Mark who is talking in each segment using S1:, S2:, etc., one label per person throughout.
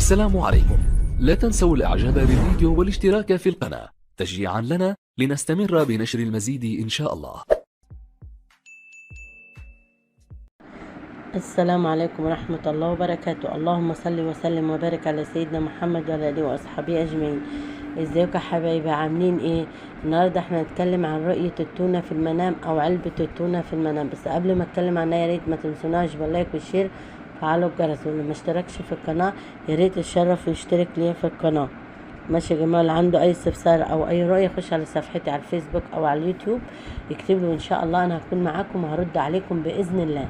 S1: السلام عليكم. لا تنسوا الاعجاب بالفيديو والاشتراك في القناة تشجيعا لنا لنستمر بنشر المزيد ان شاء الله.
S2: السلام عليكم ورحمة الله وبركاته. اللهم صل وسلم وبارك على سيدنا محمد وعلى آله وأصحابه أجمعين. ازيكم يا حبايبي، عاملين ايه؟ النهارده احنا هنتكلم عن رؤية التونة في المنام او علبة التونة في المنام. بس قبل ما اتكلم عنها يا ريت ما تنسوناش باللايك والشير، فعلوا الجرس، واللي ما اشتركش في القناة يا ريت يتشرف ويشترك ليا في القناة. ماشي يا جماعة، اللي عنده اي استفسار او اي رؤية يخش على صفحتي على الفيسبوك او على اليوتيوب يكتب له، وان شاء الله انا هكون معاكم وهرد عليكم باذن الله.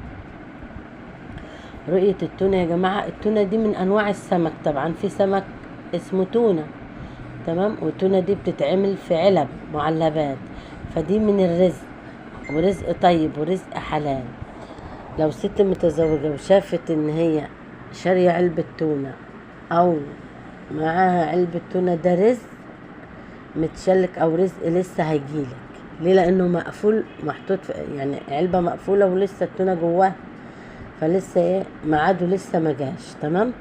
S2: رؤية التونة يا جماعة، التونة دي من انواع السمك. طبعا في سمك اسمه تونة، تمام، والتونة دي بتتعمل في علب معلبات، فدي من الرزق، ورزق طيب ورزق حلال. لو ست متزوجة وشافت ان هي شارية علبة تونة او معاها علبة تونة، ده رزق متشلك او رزق لسه هيجيلك. ليه؟ لانه مقفول، محطوط في يعني علبة مقفولة ولسه التونة جواها، فلسه ايه، ميعاده لسه مجاش. تمام.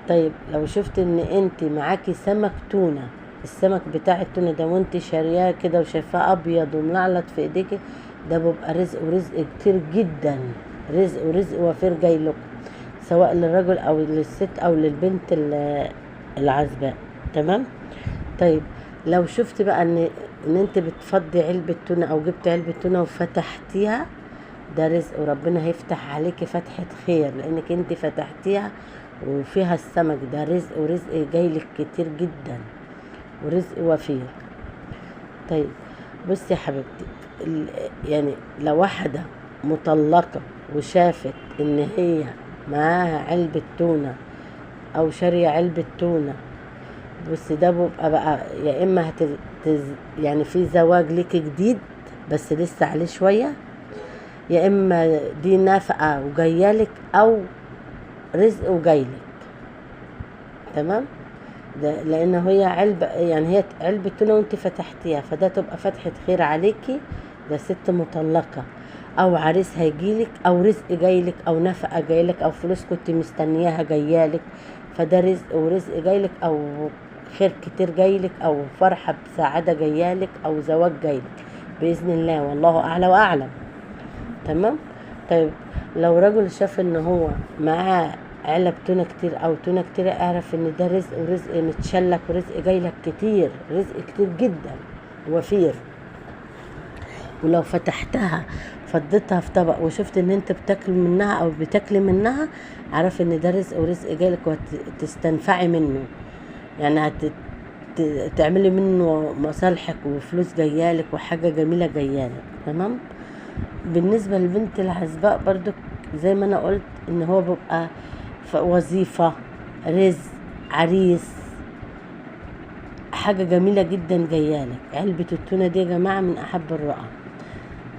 S2: طيب لو شفت ان انت معاكي سمك تونة، السمك بتاع التونة ده وانت شارياه كده وشايفاه ابيض وملعلط في ايديكي، ده بيبقى رزق، ورزق كتير جدا، رزق وفير جاي لكم، سواء للرجل او للست او للبنت العزباء. تمام. طيب لو شفت بقى ان انت بتفضي علبة تونة او جبت علبة تونة وفتحتيها، ده رزق، وربنا هيفتح عليكي فتحة خير لانك انت فتحتيها وفيها السمك. ده رزق، ورزق جايلك كتير جدا، ورزق وفير. طيب بصي يا حبيبتي، يعني لو واحدة مطلقة وشافت ان هي معاها علبة تونة او شارية علبة تونة، بس ده بيبقى بقى يا اما يعني في زواج ليكي جديد بس لسه عليه شوية، يا اما دي نفقة وجايالك او رزق وجايلك. تمام. ده لان هي علبة، يعني هي علبة تونة وانت فتحتيها، فده تبقى فتحة خير عليكي. ده ست مطلقة او عريس هيجيلك، او رزق جايلك، او نفقة جايلك، او فلوس كنت مستنياها جايالك، فده رزق ورزق جايلك، او خير كتير جايلك، او فرحة بسعادة جايالك، او زواج جايلك بإذن الله، والله أعلى وأعلم. تمام. طيب لو رجل شاف ان هو معاه علب تونة كتير او تونة كتير، اعرف ان ده رزق، ورزق متشلك، ورزق جايلك كتير، رزق كتير جدا وفير. ولو فتحتها فضيتها في طبق وشفت ان انت بتاكل منها او بتاكلي منها، اعرف ان ده رزق، ورزق جايلك وتستنفعي منه، يعني تعملي منه مصالحك وفلوس جايالك وحاجة جميلة جايالك. تمام. بالنسبة للبنت العزباء برضو زي ما انا قلت ان هو بيبقى وظيفة، رزق، عريس، حاجة جميلة جدا جايالك. علبة التونة دي يا جماعة من احب الرؤى.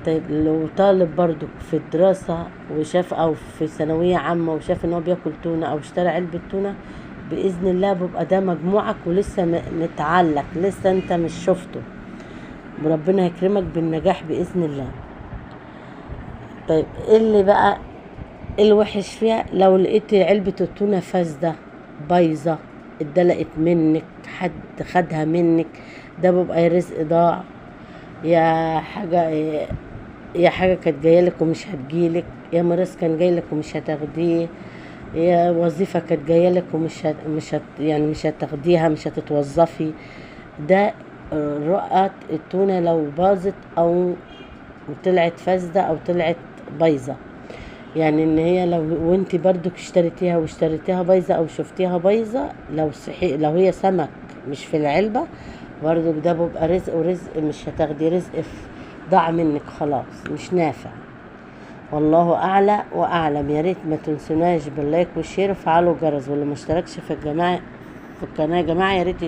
S2: طيب لو طالب برضو في الدراسة وشاف، او في ثانوية عامة وشاف ان هو بياكل تونة او اشترى علبة تونة، بإذن الله بيبقى ده مجموعك ولسه متعلق، لسه انت مش شفته، وربنا يكرمك بالنجاح بإذن الله. طيب ايه اللي بقى الوحش فيها؟ لو لقيت علبة التونة فاسدة بايظة، اتدلقت منك، حد خدها منك، ده بيبقى يا رزق ضاع، يا حاجة كانت جايلك ومش هتجيلك، يا ميراث كان جايلك ومش هتاخديه، يا وظيفة كانت جايلك يعني مش هتاخديها، مش هتتوظفي. ده رؤى التونة لو باظت او طلعت فاسدة او طلعت بايظة، يعني ان هي لو وانت برضو اشتريتيها بايظة او شفتيها بايظة، لو هي سمك مش في العلبة، برضو ده بيبقى رزق، ورزق مش هتاخدي، رزق ضاع منك خلاص، مش نافع. والله اعلى واعلم. يا ريت ما تنسوناش باللايك والشير وفعلوا الجرس، واللي ما اشتركش في القناة يا جماعة يا ريت